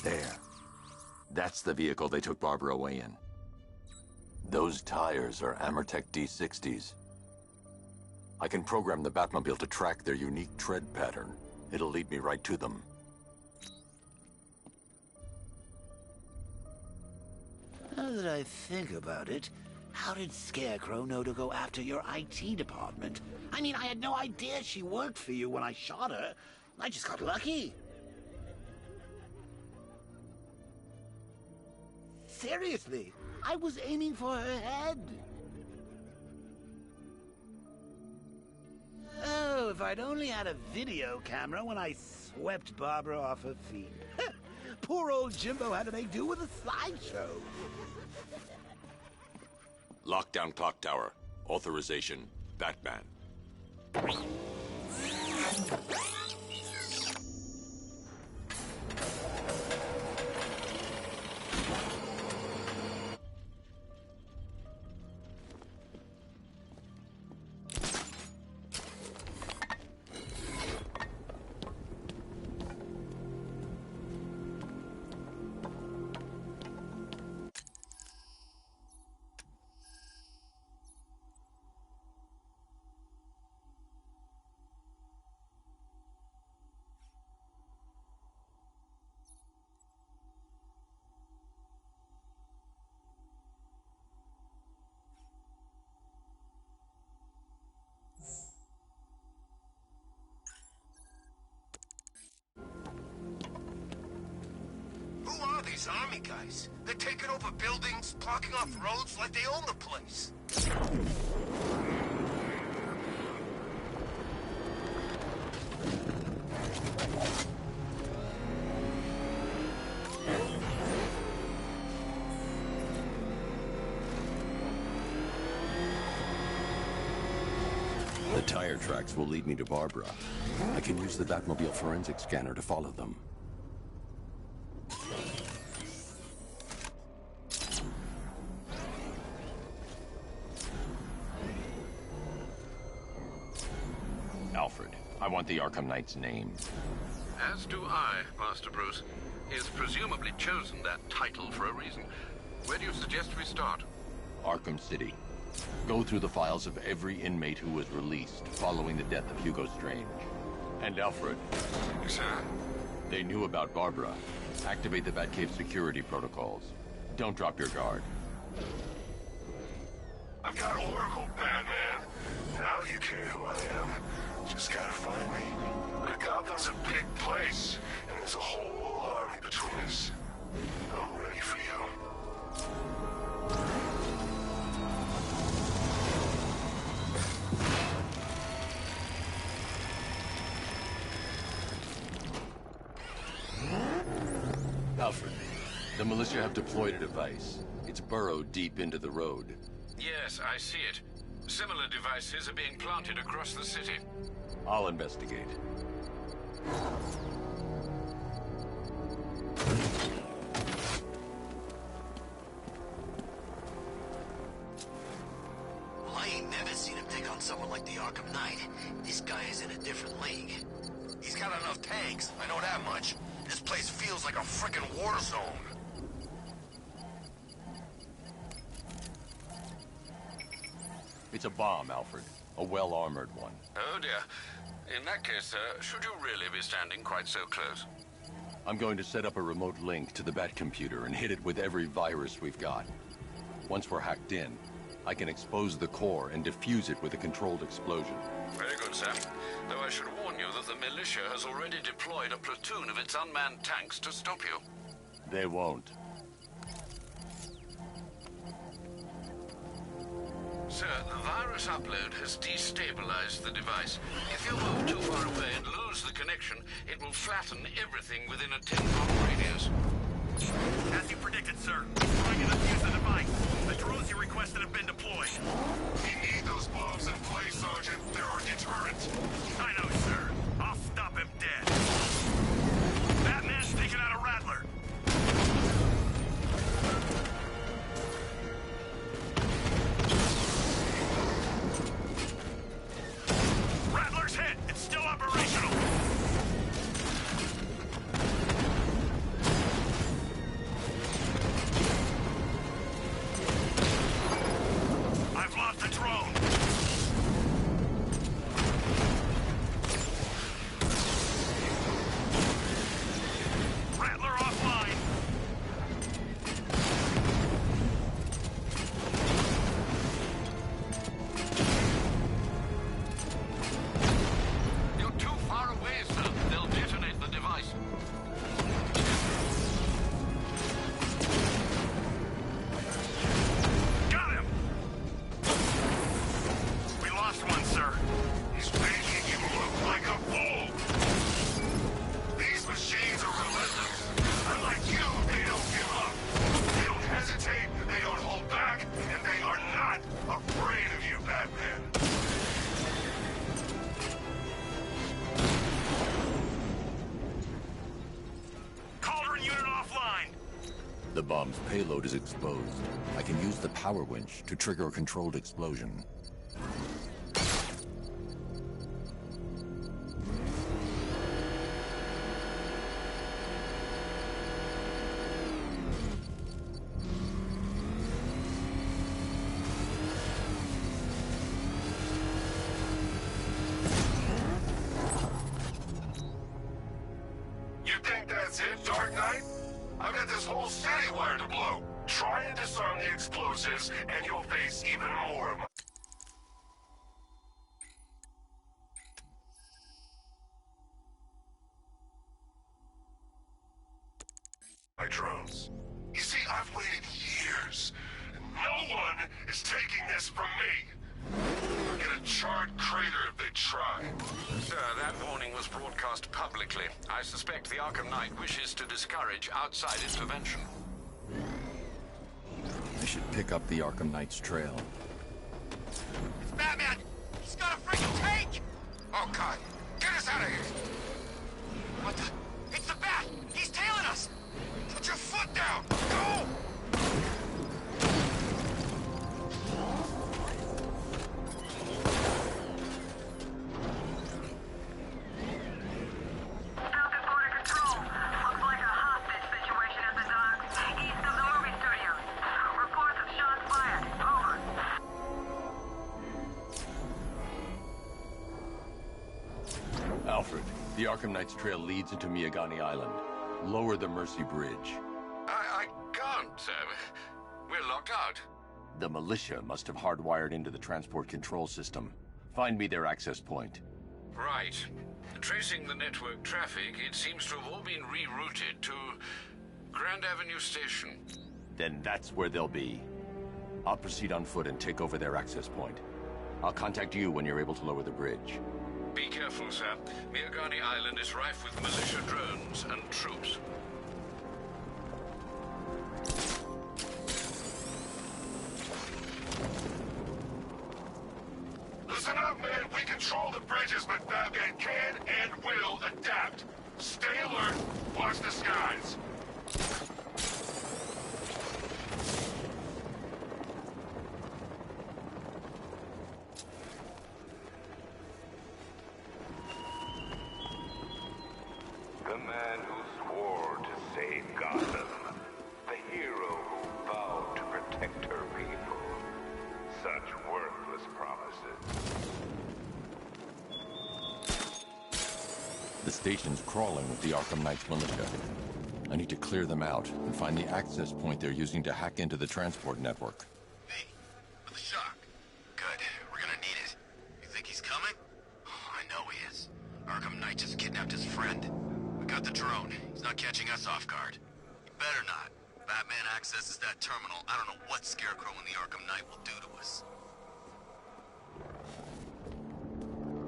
There. That's the vehicle they took Barbara away in. Those tires are Amertech D60s. I can program the Batmobile to track their unique tread pattern. It'll lead me right to them. Now that I think about it, how did Scarecrow know to go after your IT department? I mean, I had no idea she worked for you when I shot her. I just got lucky. Seriously, I was aiming for her head. Oh, if I'd only had a video camera when I swept Barbara off her feet. Poor old Jimbo had to make do with a slideshow. Lockdown clock tower. Authorization, Batman. Who are these army guys? They're taking over buildings, blocking off roads like they own the place. The tire tracks will lead me to Barbara. I can use the Batmobile forensic scanner to follow them. Alfred, I want the Arkham Knight's name. As do I, Master Bruce. He's presumably chosen that title for a reason. Where do you suggest we start? Arkham City. Go through the files of every inmate who was released following the death of Hugo Strange. And Alfred. Sir? They knew about Barbara. Activate the Batcave security protocols. Don't drop your guard. I've got Oracle, Batman. Now you care who I am. Just gotta find me. But Gotham's a big place, and there's a whole army between us. I'm ready for you. Alfred, the militia have deployed a device. It's burrowed deep into the road. Yes, I see it. Similar devices are being planted across the city. I'll investigate. Well, I ain't never seen him take on someone like the Arkham Knight. This guy is in a different league. He's got enough tanks, I know that much. This place feels like a frickin' war zone. It's a bomb, Alfred. A well-armored one. Oh dear. In that case, sir, should you really be standing quite so close? I'm going to set up a remote link to the Batcomputer and hit it with every virus we've got. Once we're hacked in, I can expose the core and defuse it with a controlled explosion. Very good, sir. Though I should warn you that the militia has already deployed a platoon of its unmanned tanks to stop you. They won't. Sir, the virus upload has destabilized the device. If you move too far away and lose the connection, it will flatten everything within a 10-mile radius. As you predicted, sir. Trying to defuse the device. The drones you requested have been deployed. We need those bombs in place, Sergeant. They're our deterrent. I know, sir. I'll stop him dead. Batman's taking out a Rattler. Rattler's hit. It's still operational. The bomb's payload is exposed. I can use the power winch to trigger a controlled explosion. You think that's it, Dark Knight? I've got this whole city wired to blow. Try and disarm the explosives, and you'll face even more of my drones. You see, I've waited years, and no one is taking this from me. I'll get a charred crater if they try. Sir, that warning was broadcast publicly. I suspect the Arkham Knight wishes to discourage outside intervention. I should pick up the Arkham Knight's trail. It's Batman! He's got a freaking tank! Oh, God. Get us out of here! What the? It's the Bat! He's tailing us! Put your foot down! Go! Falcon Border Control. Looks like a hostage situation at the docks, east of the movie studios. Reports of shots fired. Over. Alfred, the Arkham Knight's trail leads into Miagani Island. Lower the Mercy Bridge. I can't, sir. We're locked out. The militia must have hardwired into the transport control system. Find me their access point. Right. Tracing the network traffic, it seems to have all been rerouted to Grand Avenue Station. Then that's where they'll be. I'll proceed on foot and take over their access point. I'll contact you when you're able to lower the bridge. Be careful, sir. Miagani Island is rife with militia drones and troops. Listen up, man. We control the bridges, but Batman can and will adapt. Stay alert. Watch the skies. The man who swore to save Gotham. The hero who vowed to protect her people. Such worthless promises. The station's crawling with the Arkham Knight's militia. I need to clear them out and find the access point they're using to hack into the transport network. Hey, for the shock. Good. We're gonna need it. You think he's coming? Oh, I know he is. Arkham Knight just kidnapped his friend. We got the drone. He's not catching us off guard. He better not. Batman accesses that terminal. I don't know what Scarecrow and the Arkham Knight will do to us.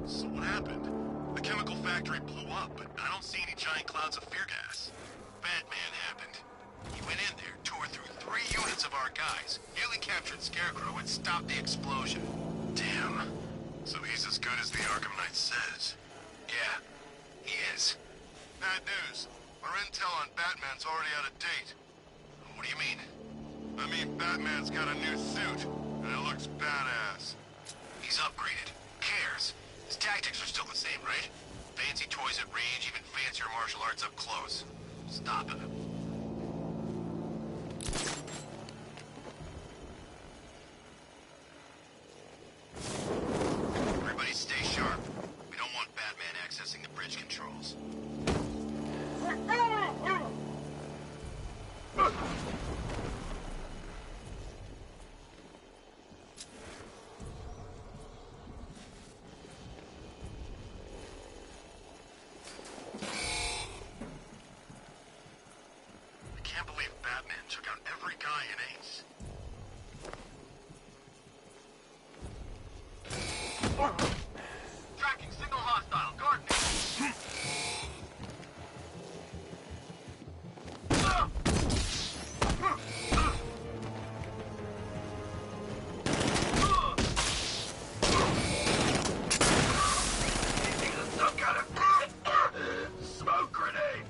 So what happened? The chemical factory blew up, but I don't see any giant clouds of fear gas. Batman happened. He went in there, tore through 3 units of our guys, nearly captured Scarecrow, and stopped the explosion. Damn. So he's as good as the Arkham Knight says. Yeah, he is. Bad news. Our intel on Batman's already out of date. What do you mean? I mean, Batman's got a new suit, and it looks badass. He's upgraded. Who cares? His tactics are still the same, right? Fancy toys at range, even fancier martial arts up close. Stop him. Everybody stay sharp. We don't want Batman accessing the bridge controls. I can't believe Batman took out every guy in Ace. Tracking signal hostile. Guard me. Some kind of smoke grenade.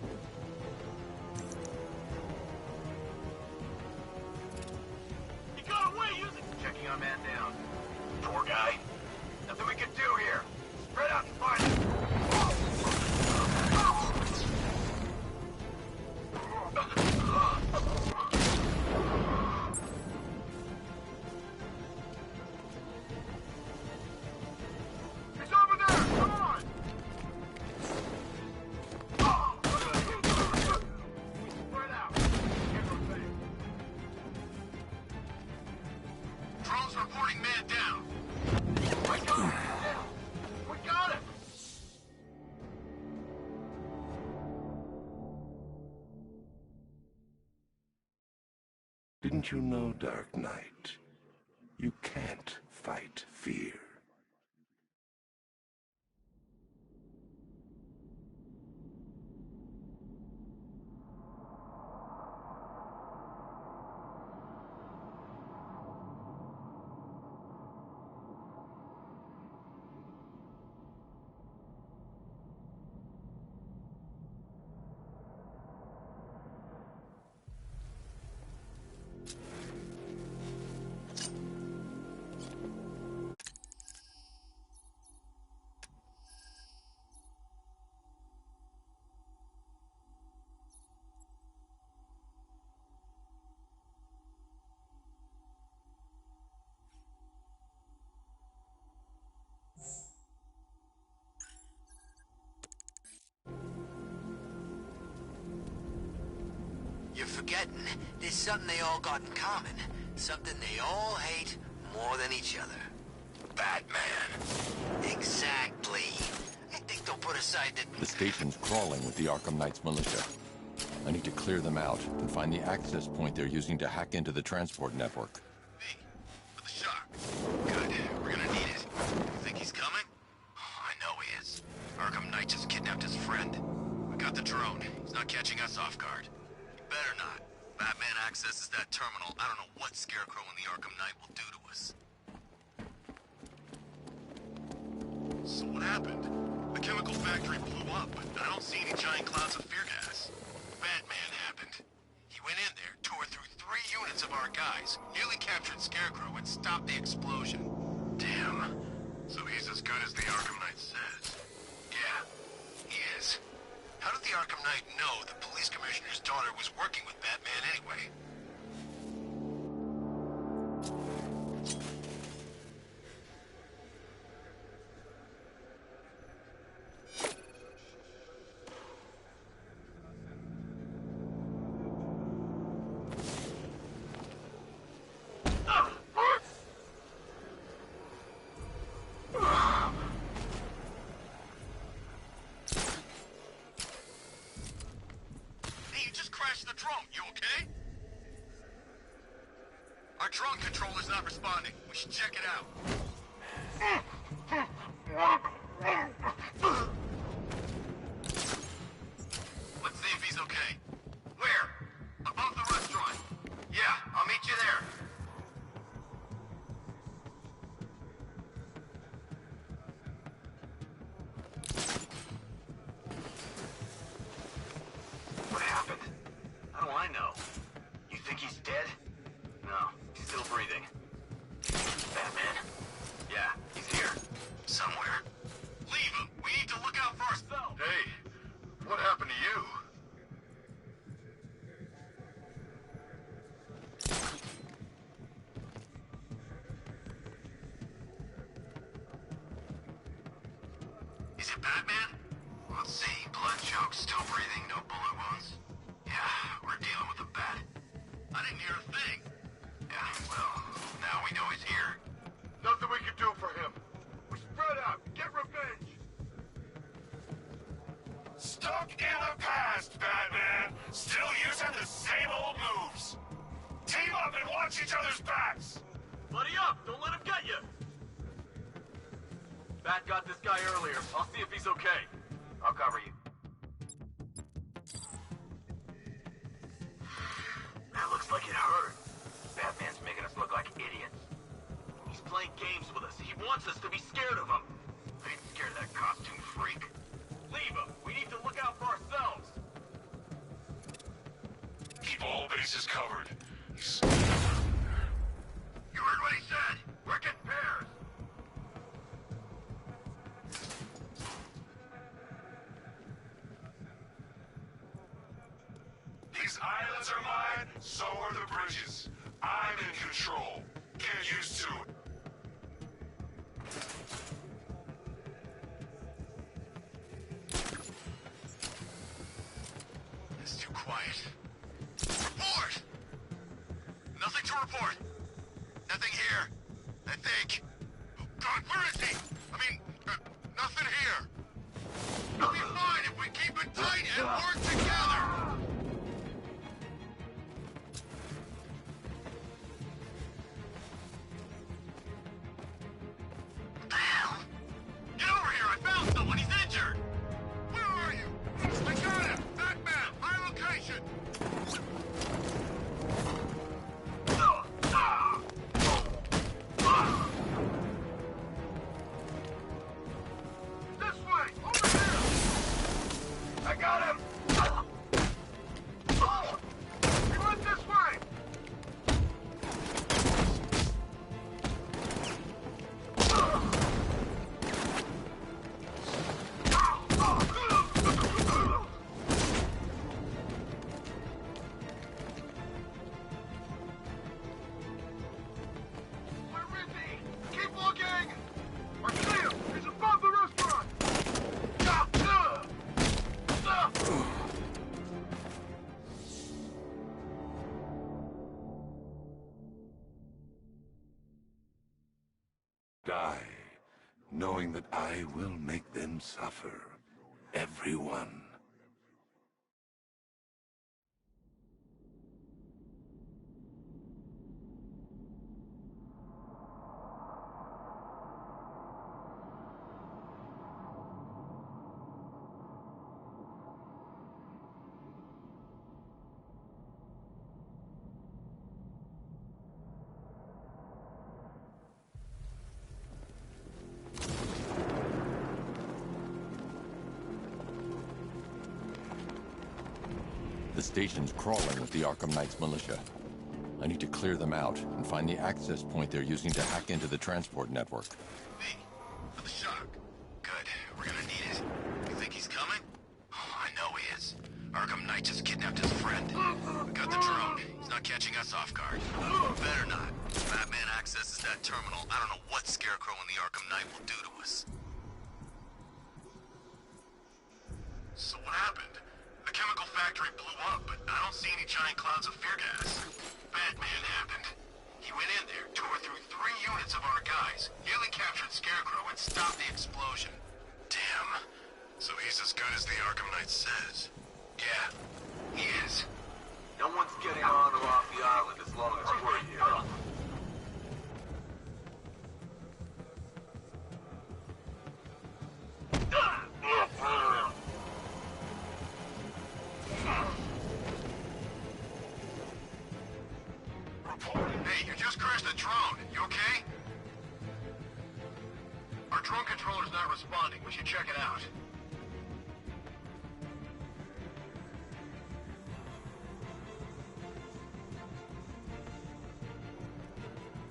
Didn't you know, Dark Knight? You can't fight fear. You're forgetting there's something they all got in common. Something they all hate more than each other. Batman. Exactly. I think they'll put aside The station's crawling with the Arkham Knight's militia. I need to clear them out and find the access point they're using to hack into the transport network. Me. For the shock. Good. We're gonna need it. You think he's coming? Oh, I know he is. Arkham Knight just kidnapped his friend. We got the drone. He's not catching us off guard. He better not. Batman accesses that terminal. I don't know what Scarecrow and the Arkham Knight will do to us. So what happened? The chemical factory blew up, but I don't see any giant clouds of fear gas. Batman happened. He went in there, tore through 3 units of our guys, nearly captured Scarecrow, and stopped the explosion. Damn. So he's as good as the Arkham Knight says. Yeah, he is. How did the Arkham Knight know the police commissioner's daughter was working with Batman anyway? The drone, you okay? Our drone controller's not responding. We should check it out. Let's see if he's okay. Where? Above the restaurant. Yeah, I'll meet you there. What happened? How do I know? You think he's dead? No, he's still breathing. Batman? Yeah, he's here. Somewhere. Leave him! We need to look out for ourselves! Hey, what happened to you? Is it Batman? Let's see. Blood choked, still breathing, no bullet wounds. Yeah, we're dealing with a bat. I didn't hear a thing. Yeah, well, now we know he's here. Nothing we can do for him. We spread out, get revenge. Stuck in the past, Batman. Still using the same old moves. Team up and watch each other's backs. Buddy up! Don't let him get you! Bat got this guy earlier. I'll see if he's okay. I'll cover you. That looks like it hurt. Batman's making us look like idiots. He's playing games with us. He wants us to be scared of him. I ain't scared of that costume freak. Leave him. We need to look out for ourselves. Keep all bases covered. You heard what he said. Work in pairs. These islands are mine, so are the bridges. I'm in control. Get used to it. It's too quiet. Report! Nothing to report. Nothing here. I think. Oh, God, where is he? I mean, nothing here. We'll be fine if we keep it tight and work together. die, knowing that I will make them suffer. Everyone. The station's crawling with the Arkham Knight's militia. I need to clear them out and find the access point they're using to hack into the transport network. V, for the shock. Good. We're gonna need it. You think he's coming? Oh, I know he is. Arkham Knight just kidnapped his friend. We got the drone. He's not catching us off guard. Better not. If Batman accesses that terminal, I don't know what Scarecrow and the Arkham Knight will do to us. So what happened? The chemical factory blew up, but I don't see any giant clouds of fear gas. Batman happened. He went in there, tore through 3 units of our guys, nearly captured Scarecrow, and stopped the explosion. Damn. So he's as good as the Arkham Knight says. Yeah, he is. No one's getting on or off the island as long as we're here. Hey, you just crashed the drone. You okay? Our drone controller's not responding. We should check it out.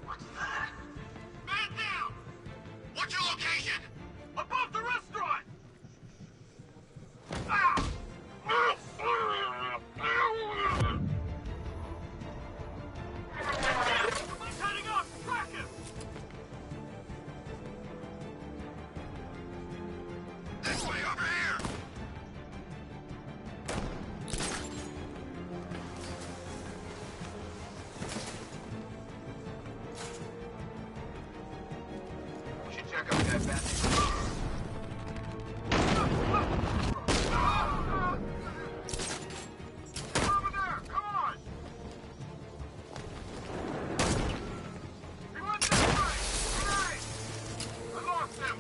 What's that? Man down! What's your location? Above the restaurant! Someone's heading up! Track him! This way, over here! We should check out that bandit. Over there! Come on! He went this way! Grenade! I lost him!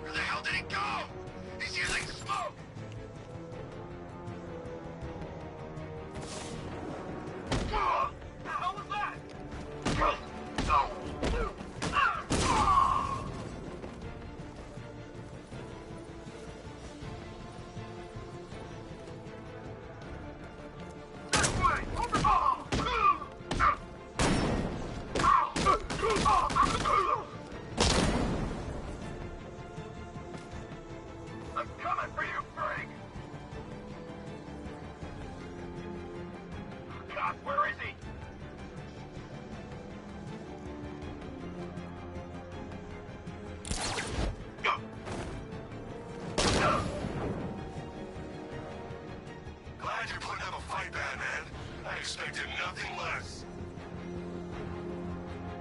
Where the hell did he go? He's using smoke! What the hell was that? This way! Over! I'm coming for you, Frank! God, where is he? Glad you're putting up a fight, Batman. I expected nothing less.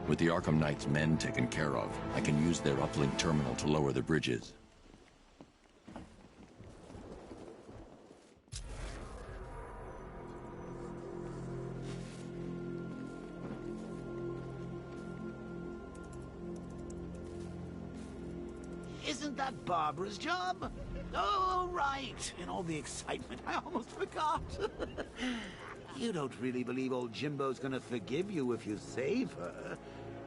With the Arkham Knight's men taken care of, I can use their uplink terminal to lower the bridges. Isn't that Barbara's job? Oh, right. In all the excitement, I almost forgot. You don't really believe old Jimbo's gonna forgive you if you save her.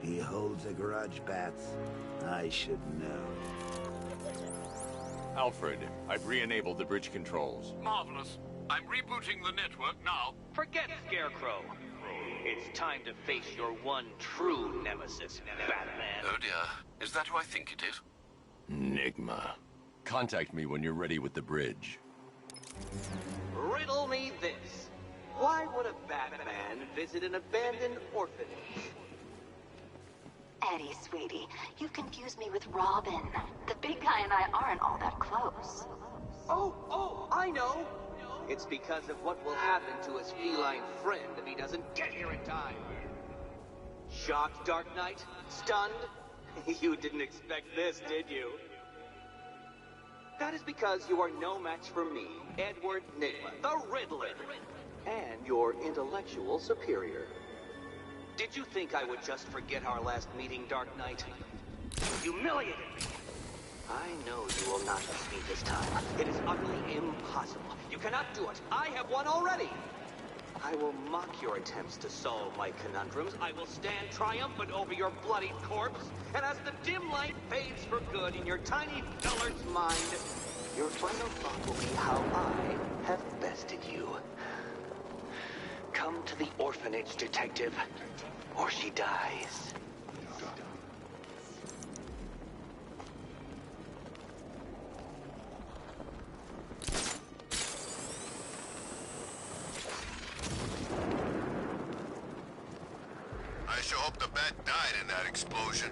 He holds a grudge, Bats. I should know. Alfred, I've re-enabled the bridge controls. Marvelous. I'm rebooting the network now. Forget Scarecrow. It's time to face your one true nemesis, Batman. Oh dear. Is that who I think it is? Enigma. Contact me when you're ready with the bridge. Riddle me this. Why would a Batman visit an abandoned orphanage? Eddie, sweetie, you've confused me with Robin. The big guy and I aren't all that close. Oh, I know. It's because of what will happen to his feline friend if he doesn't get here in time. Shocked, Dark Knight? Stunned? You didn't expect this, did you? That is because you are no match for me, Edward Nygma, the Riddler, and your intellectual superior. Did you think I would just forget our last meeting, Dark Knight? You humiliated me. I know you will not beat me this time. It is utterly impossible. You cannot do it. I have won already. I will mock your attempts to solve my conundrums. I will stand triumphant over your bloodied corpse. And as the dim light fades for good in your tiny dullard's mind, your final thought will be how I have bested you. Come to the orphanage, detective, or she dies. I sure hope the bat died in that explosion.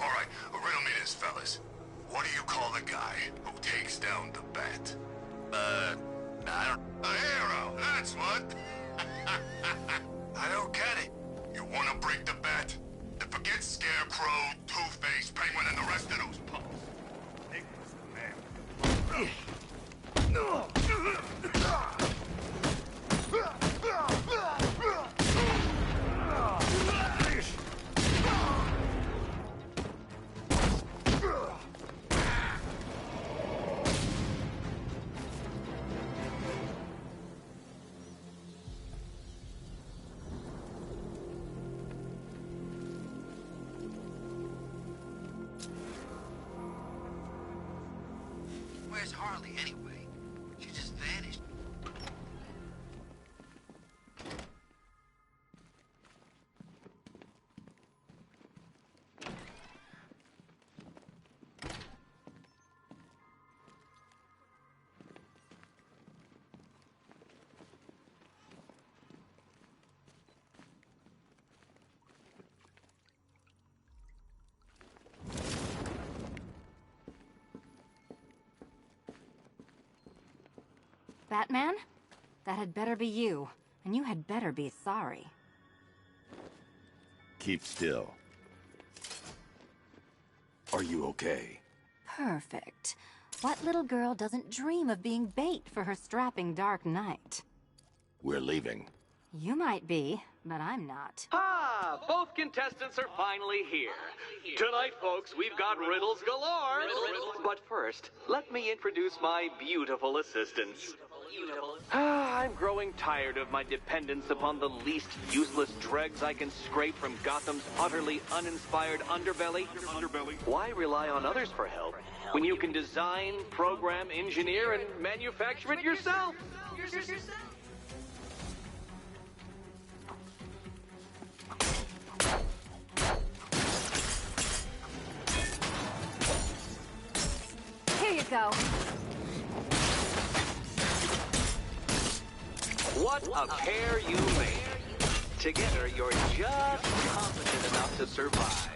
All right, riddle me this, fellas. What do you call the guy who takes down the bat? I don't... A hero, that's what. I don't get it. You want to break the bat? Then forget Scarecrow, Two-Face, Penguin, and the rest of those punks. Nicholas the man. Where's Harley, anyway? She just vanished. Batman? That had better be you, and you had better be sorry. Keep still. Are you okay? Perfect. What little girl doesn't dream of being bait for her strapping Dark Knight? We're leaving. You might be, but I'm not. Ah, both contestants are finally here. Tonight, folks, we've got riddles galore. But first, let me introduce my beautiful assistants. I'm growing tired of my dependence upon the least useless dregs I can scrape from Gotham's utterly uninspired underbelly. Why rely on others for help when you can design, program, engineer, and manufacture it yourself? Here you go. What a pair you made. Together, you're just competent enough to survive.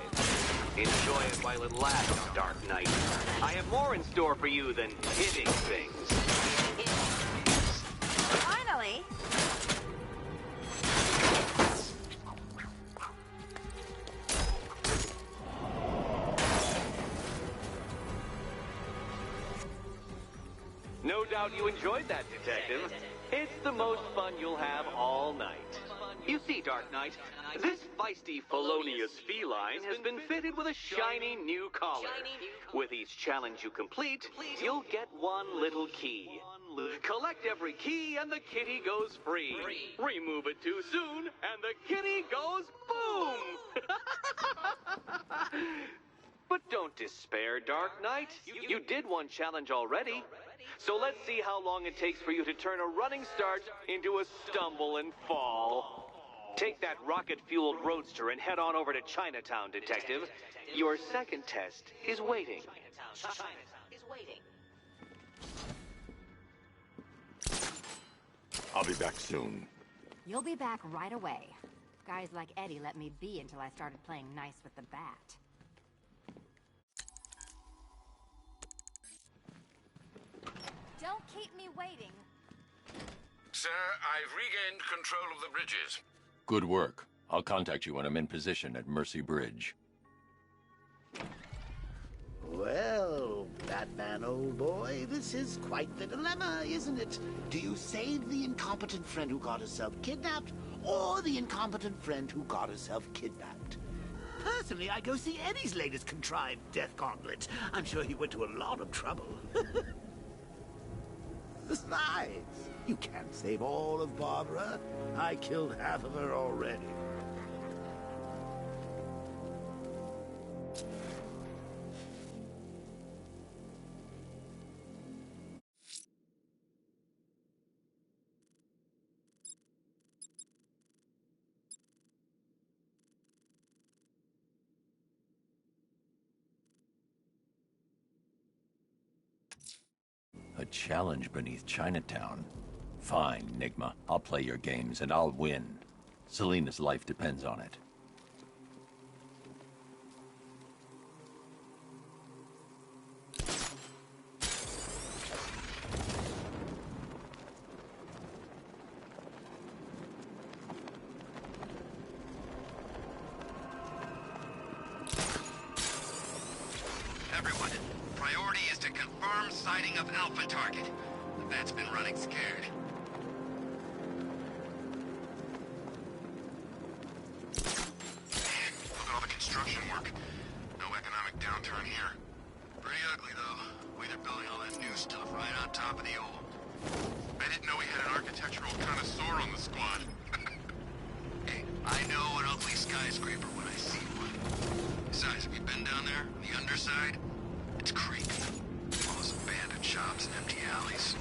Enjoy it while it lasts, Dark Knight. I have more in store for you than hitting things. Finally! No doubt you enjoyed that, Detective. It's the most fun you'll have all night. You see, Dark Knight, this feisty, felonious feline has been fitted with a shiny new collar. With each challenge you complete, you'll get one little key. Collect every key and the kitty goes free. Remove it too soon and the kitty goes boom! But don't despair, Dark Knight. You did one challenge already. So let's see how long it takes for you to turn a running start into a stumble and fall. Take that rocket-fueled roadster and head on over to Chinatown, Detective. Your second test is waiting. I'll be back soon. You'll be back right away. Guys like Eddie let me be until I started playing nice with the bat. Don't keep me waiting. Sir, I've regained control of the bridges. Good work. I'll contact you when I'm in position at Mercy Bridge. Well, Batman, old boy, this is quite the dilemma, isn't it? Do you save the incompetent friend who got herself kidnapped, or the incompetent friend who got herself kidnapped? Personally, I go see Eddie's latest contrived death gauntlet. I'm sure he went to a lot of trouble. Besides, you can't save all of Barbara. I killed half of her already. A challenge beneath Chinatown. Fine, Nigma. I'll play your games and I'll win. Selena's life depends on it. Everyone, priority is to confirm sighting of Alpha target. The bat's been running scared. Man, look at all the construction work. No economic downturn here. Pretty ugly, though. The way they're building all that new stuff right on top of the old. I didn't know we had an architectural connoisseur on the squad. Hey, I know an ugly skyscraper when I see one. Besides, have you been down there? On the underside? It's creepy. All those abandoned shops and empty alleys.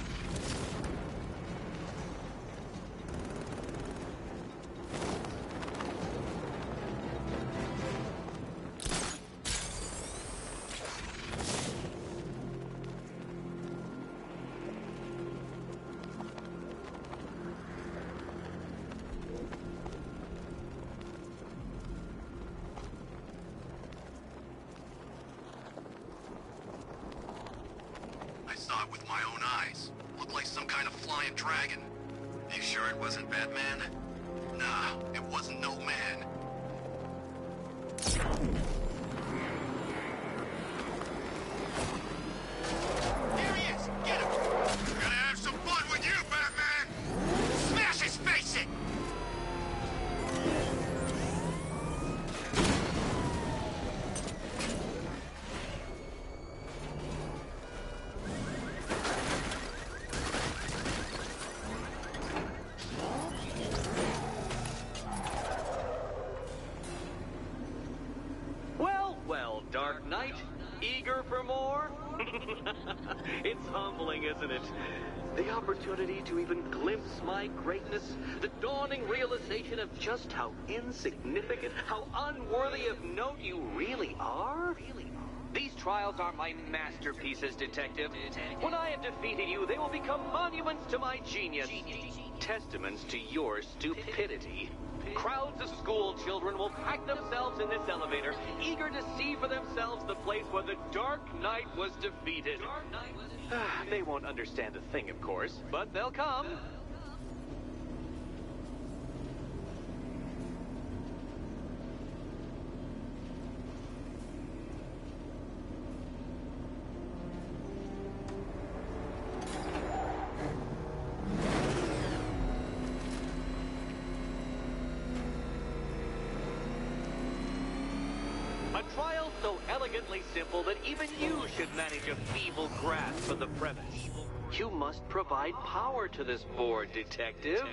Saw it with my own eyes. Looked like some kind of flying dragon. You sure it wasn't Batman? Nah, it wasn't no man. Here he is! Get him! We're gonna have some fun with you, Batman! Smash his face in! Well, Dark Knight, eager for more? It's humbling, isn't it? The opportunity to even glimpse my greatness, the dawning realization of just how insignificant, how unworthy of note you really are? These trials are my masterpieces, Detective. When I have defeated you, they will become monuments to my genius, testaments to your stupidity. Crowds of school children will pack themselves in this elevator, eager to see for themselves the place where the Dark Knight was defeated. They won't understand a thing, of course, but they'll come. A trial so elegantly simple that even you should manage a feeble grasp of the premise. You must provide power to this board, Detective.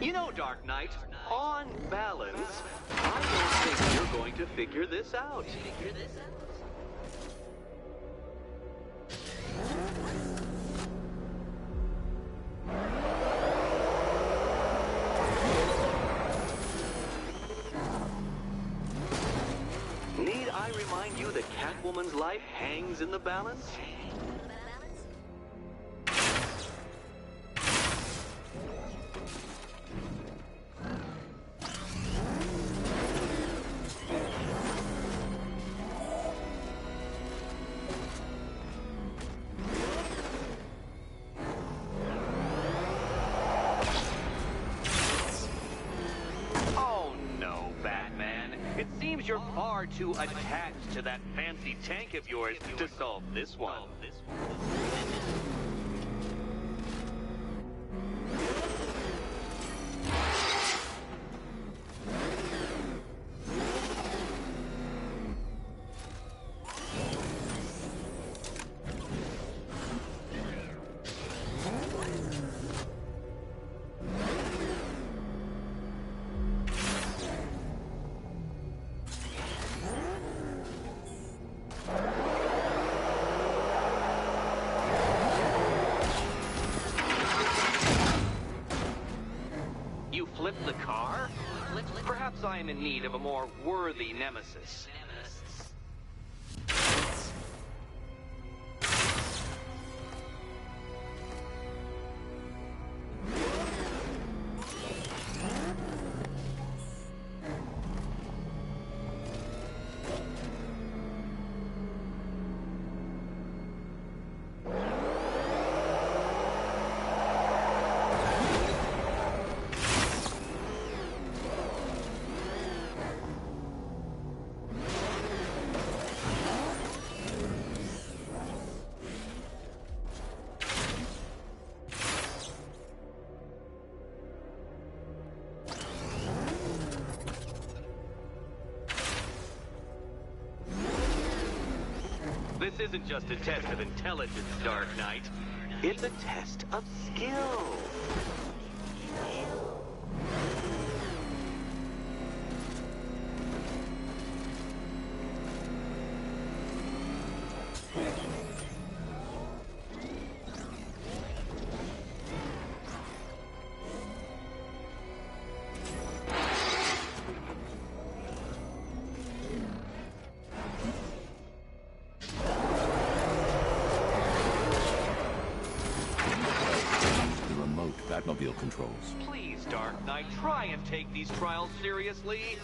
You know, Dark Knight, on balance, I don't think you're going to figure this out. Need I remind you that Catwoman's life hangs in the balance? You're far too attached to that fancy tank of yours to solve this one. Flip the car? Perhaps I am in need of a more worthy nemesis. This isn't just a test of intelligence, Dark Knight. It's a test of skill. Batmobile controls. Please, Dark Knight, try and take these trials seriously.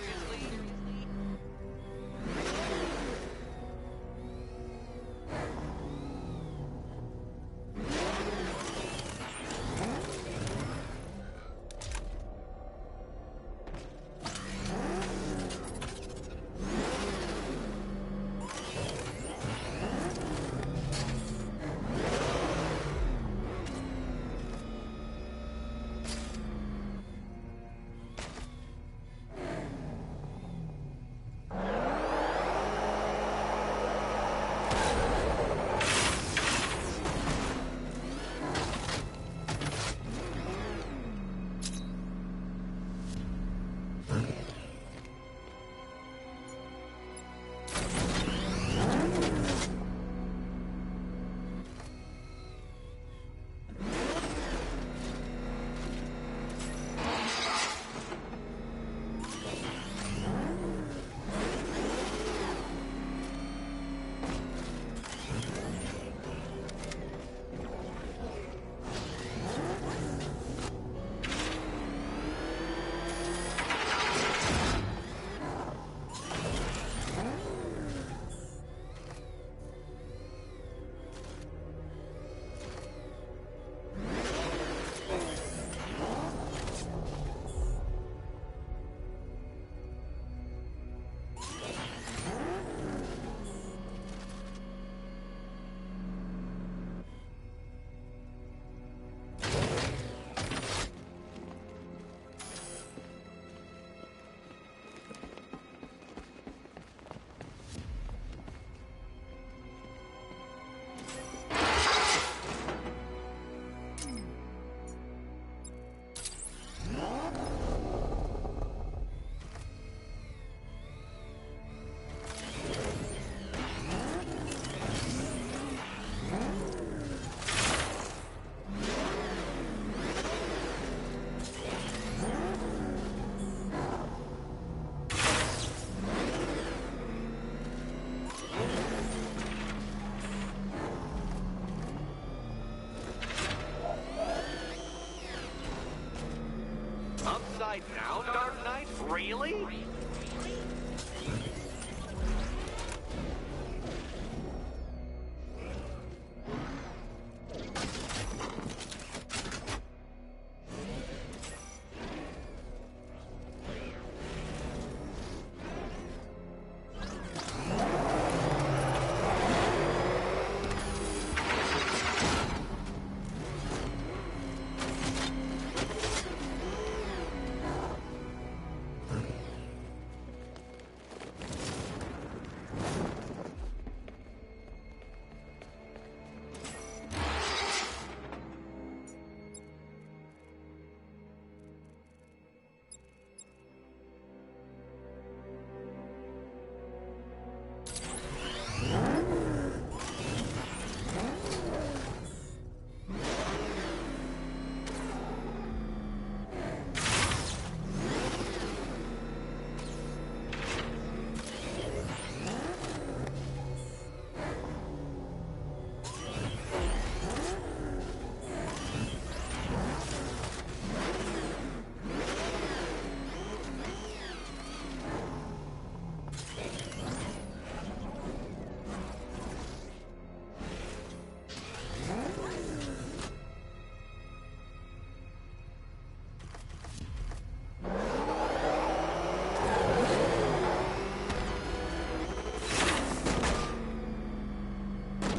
upside down, Dark Knight? Really?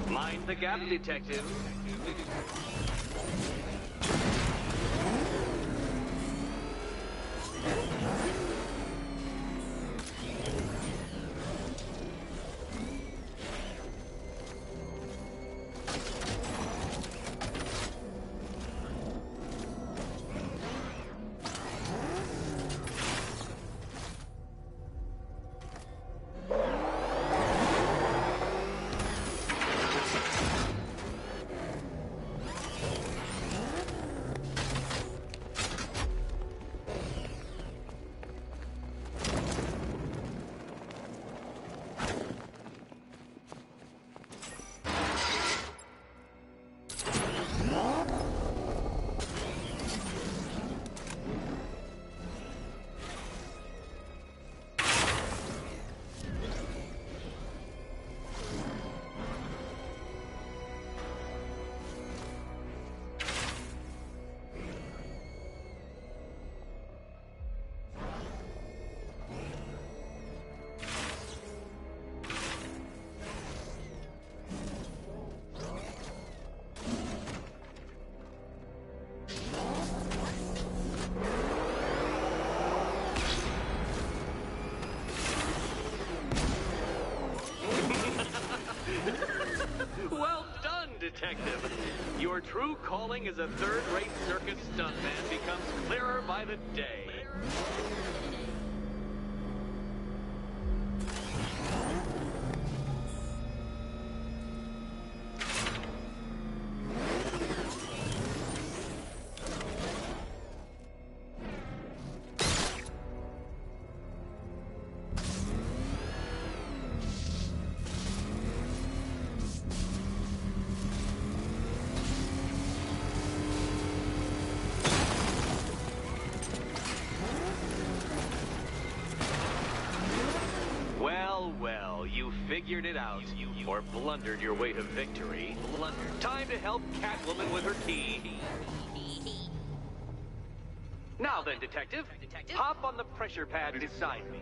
Mind the gap, Detective. Well done, Detective. Your true calling as a third-rate circus stuntman becomes clearer by the day. Well, you figured it out, or blundered your way to victory. Time to help Catwoman with her key. Now then, Detective, hop on the pressure pad beside me.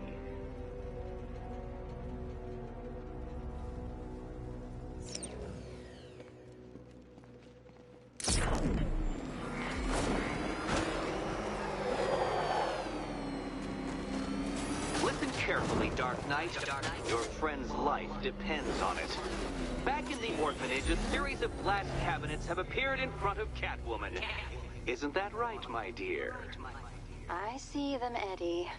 Listen carefully, Dark Knight. Your friend's life depends on it. Back in the orphanage, a series of glass cabinets have appeared in front of Catwoman. Isn't that right, my dear? I see them, Eddie.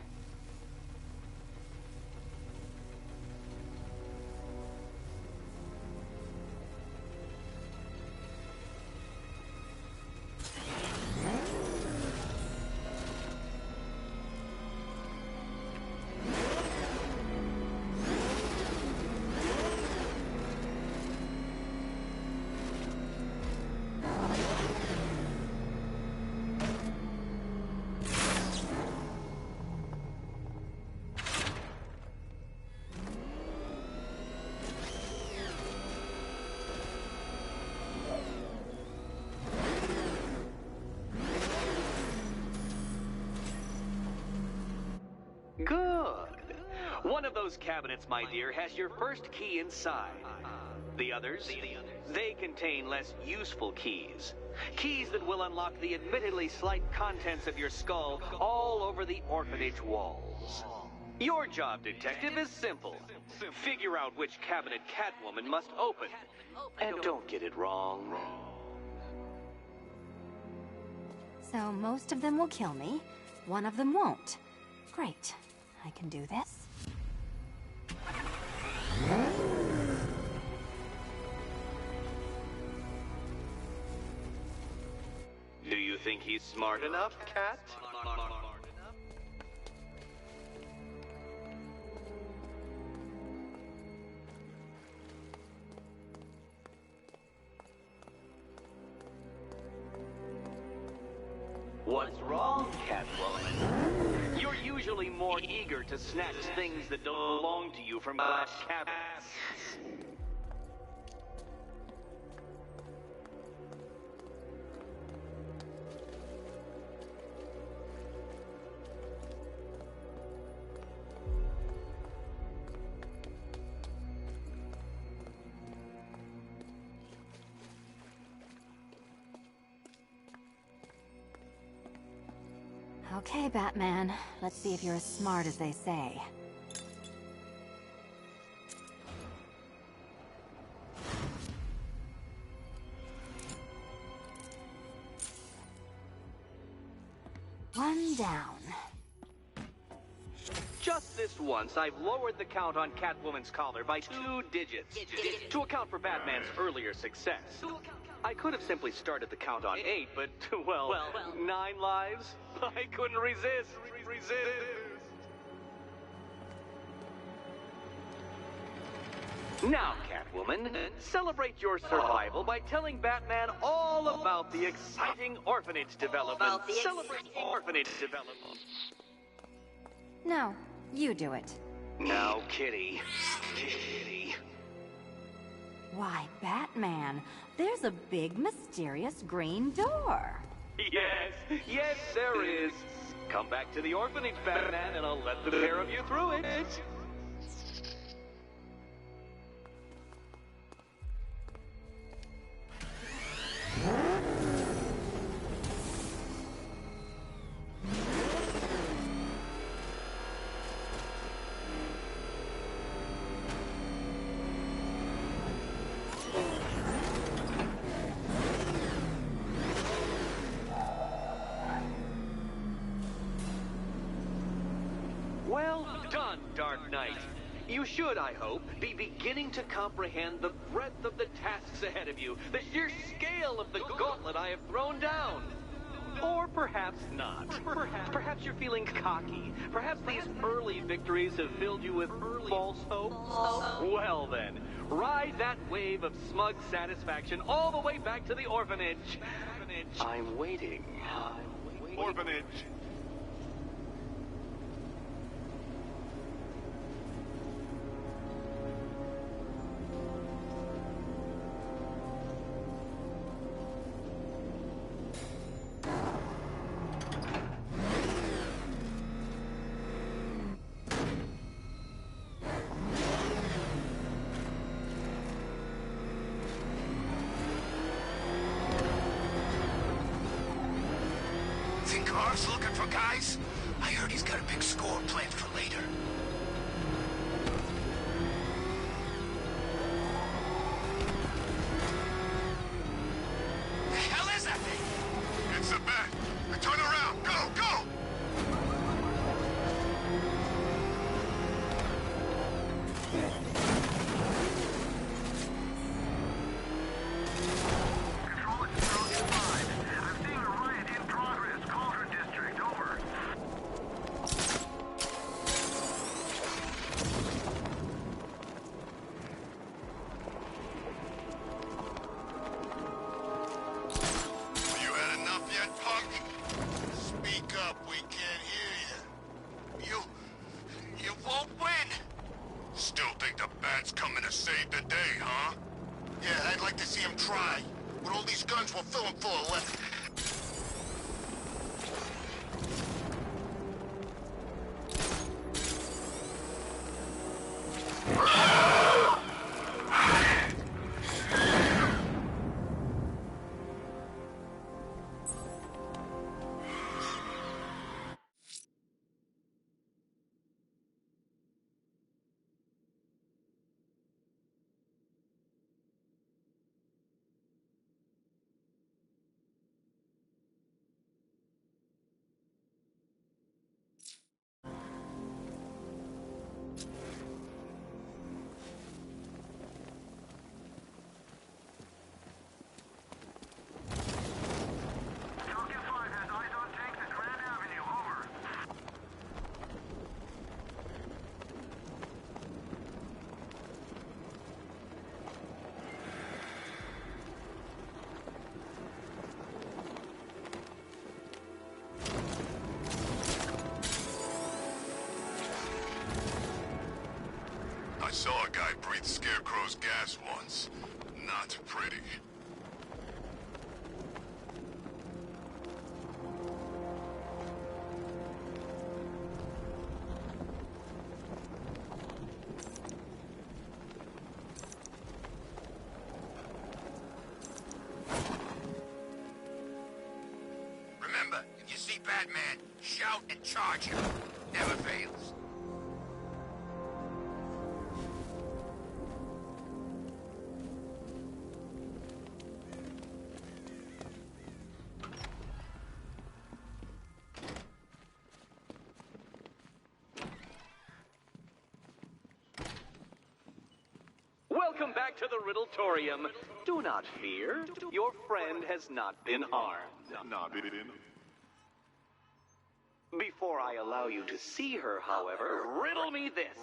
Good. One of those cabinets, my dear, has your first key inside. The others, they contain less useful keys. Keys that will unlock the admittedly slight contents of your skull all over the orphanage walls. Your job, detective, is simple. Figure out which cabinet Catwoman must open. And don't get it wrong. So most of them will kill me. One of them won't. Great. I can do this. Do you think he's smart enough, Cat? What's wrong, Catwoman? You're usually more eager to snatch things that don't belong to you from glass cabinets. Okay, Batman. Let's see if you're as smart as they say. One down. Just this once, I've lowered the count on Catwoman's collar by 2 digits to account for Batman's earlier success. I could have simply started the count on 8, but, well, 9 lives? I couldn't resist. Now, Catwoman, celebrate your survival by telling Batman all about the exciting orphanage development. Celebrate orphanage development. No, you do it. Now, Kitty. Kitty. Why, Batman, there's a big, mysterious green door. Yes, there is. Come back to the orphanage, Batman, and I'll let the pair of you through it. Well done, Dark Knight. You should, I hope, be beginning to comprehend the breadth of the tasks ahead of you, the sheer scale of the gauntlet I have thrown down. Or perhaps not. Perhaps you're feeling cocky. Perhaps these early victories have filled you with false hope. Well then, ride that wave of smug satisfaction all the way back to the orphanage. I'm waiting. Orphanage. Think Harv's looking for guys? I heard he's got a big score planned for later. The hell is that thing? It's a bat. Turn around. Go, go! Control, it's Strong 5. I'm seeing a riot in progress. Cauldron District, over. You had enough yet, punk? Speak up, we can't hear you. You won't win! Still think the bat's coming to save the day, huh? Yeah, I'd like to see him try. With all these guns, we'll fill him full of lead. saw a guy breathe Scarecrow's gas once. Not pretty. Remember, if you see Batman, shout and charge him. Never fails. Welcome back to the Riddletorium. Do not fear. Your friend has not been harmed. Not in. Before I allow you to see her, however, riddle me this.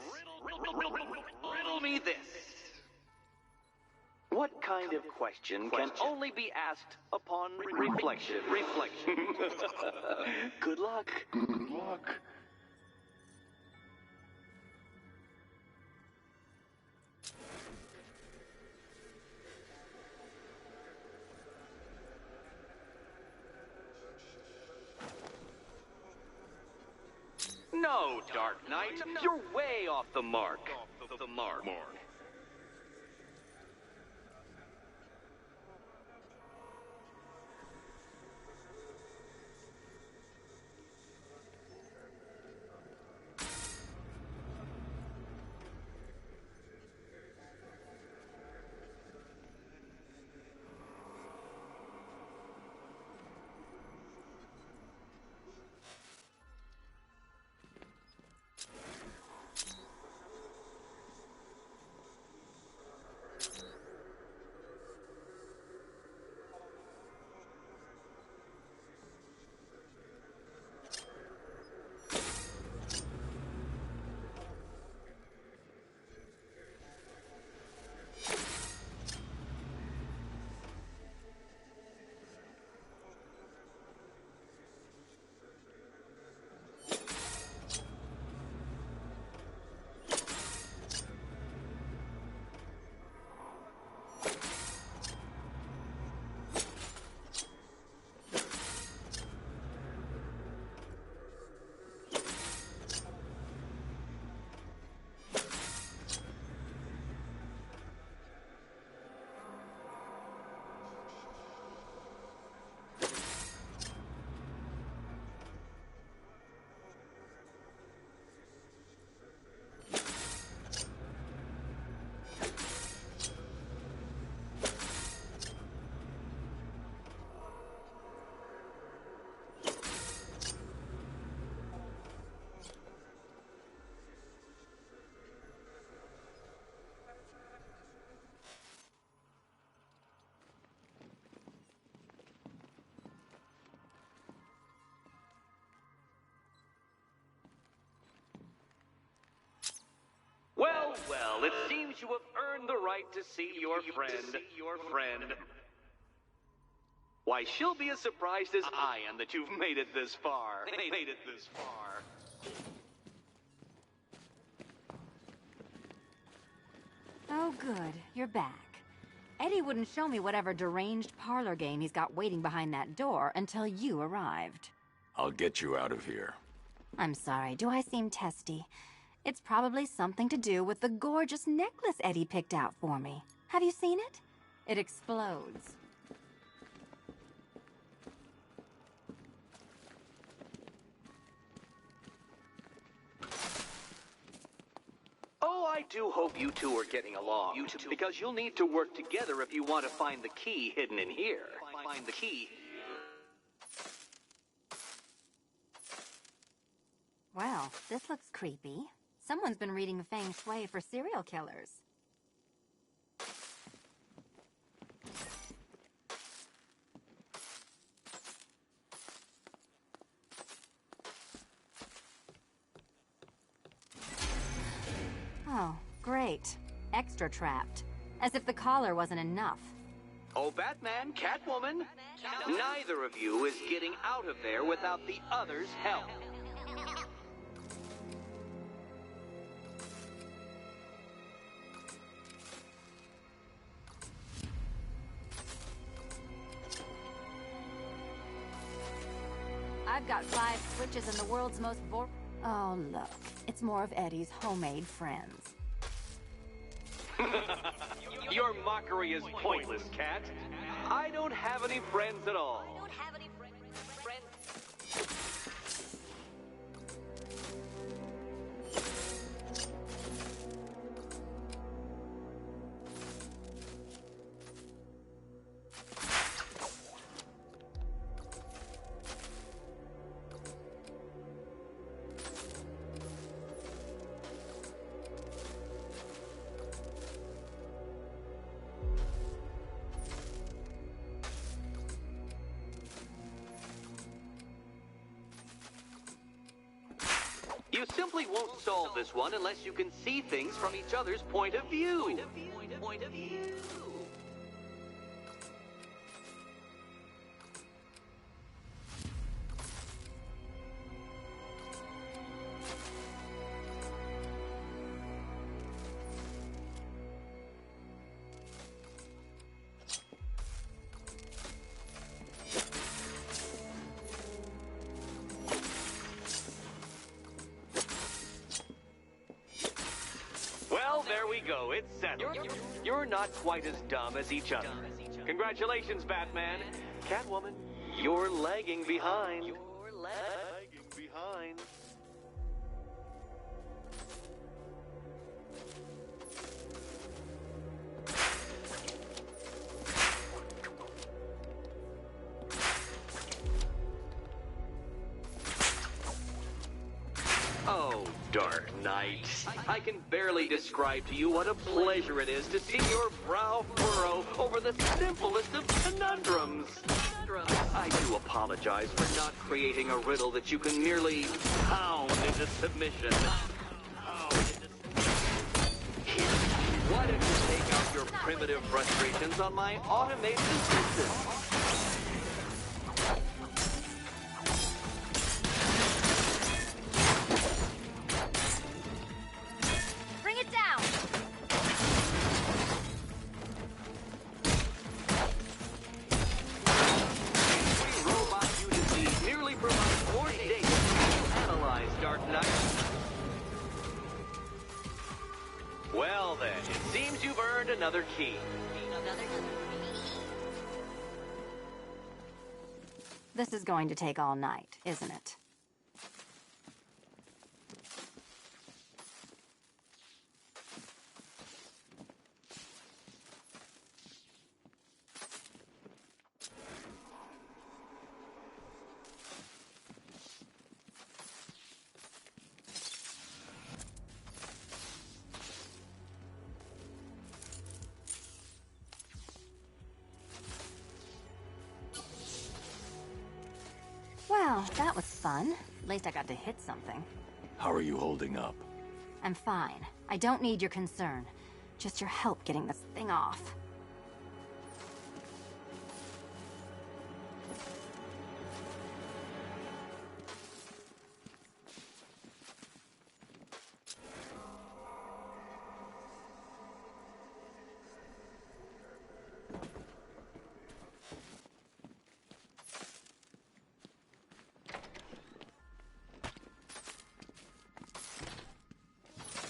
Riddle me this. What kind of question can only be asked upon reflection? Good luck. Good luck. No, Dark Knight, you're way off the mark. The mark. Well, it seems you have earned the right to see your friend. Why, she'll be as surprised as I am that you've made it this far. Oh, good. You're back. Eddie wouldn't show me whatever deranged parlor game he's got waiting behind that door until you arrived. I'll get you out of here. I'm sorry, do I seem testy? It's probably something to do with the gorgeous necklace Eddie picked out for me. Have you seen it? It explodes. Oh, I do hope you two are getting along. Because you'll need to work together if you want to find the key hidden in here. Find the key. Well, this looks creepy. Someone's been reading feng shui for serial killers. Oh, great. Extra trapped. As if the collar wasn't enough. Oh, Batman, Catwoman, neither of you is getting out of there without the other's help. I've got 5 switches in the world's most Oh, look. It's more of Eddie's homemade friends. Your mockery is pointless, Cat. I don't have any friends at all. You simply won't solve this one unless you can see things from each other's point of view. Point of view. Well, there we go. It's settled. You're not quite as dumb as each other. Congratulations, Batman. Catwoman, you're lagging behind. You're lagging behind. Oh, Dark Knight. I can barely describe to you what a pleasure it is to see your brow furrow over the simplest of conundrums. I do apologize for not creating a riddle that you can merely pound into submission. Why don't you take out your primitive frustrations on my automated assistant? Well then, it seems you've earned another key. This is going to take all night, isn't it? Well, that was fun. At least I got to hit something. How are you holding up? I'm fine. I don't need your concern. Just your help getting this thing off.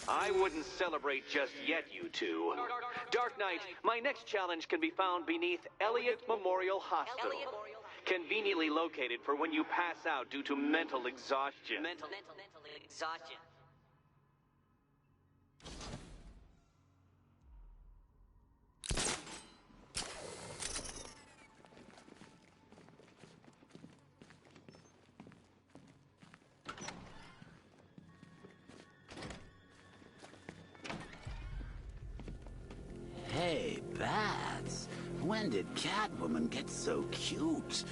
I wouldn't celebrate just yet, you two. Dark Knight, my next challenge can be found beneath Elliott Memorial Hospital. Conveniently located for when you pass out due to mental exhaustion. Mental exhaustion. Hey, Bats. When did Catwoman get so cute?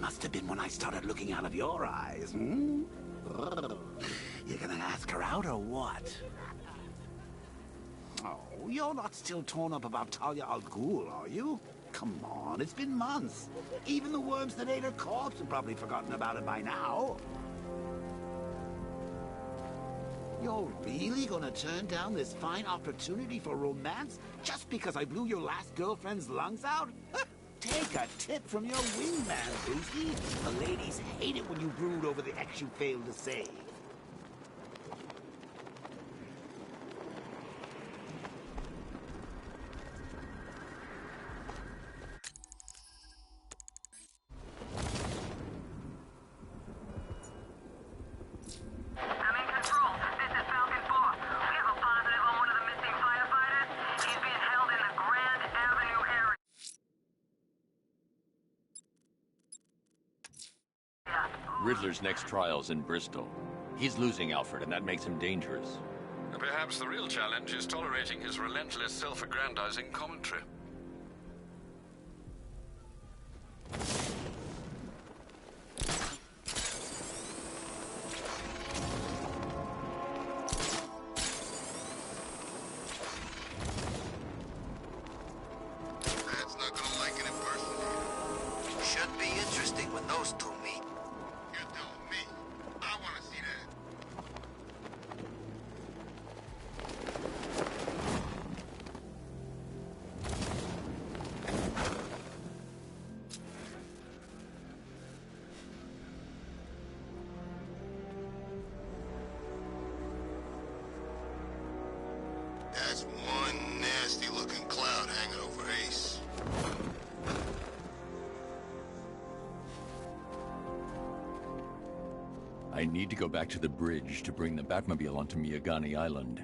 Must have been when I started looking out of your eyes, hmm? You gonna ask her out or what? Oh, you're not still torn up about Talia al Ghul, are you? Come on, it's been months. Even the worms that ate her corpse have probably forgotten about it by now. You're really gonna turn down this fine opportunity for romance just because I blew your last girlfriend's lungs out? Take a tip from your wingman, Boosie. The ladies hate it when you brood over the ex you failed to save. I'm in control. This is Falcon 4. We have a positive on one of the missing firefighters. He's being held in the Grand Avenue area. Riddler's next trial's in Bristol. He's losing Alfred, and that makes him dangerous. Perhaps the real challenge is tolerating his relentless self-aggrandizing commentary. That's not gonna like an impersonator. Should be interesting when those two meet. You're telling me. I wanna see that. That's one nasty-looking cloud hanging over Ace. I need to go back to the bridge to bring the Batmobile onto Miyagani Island.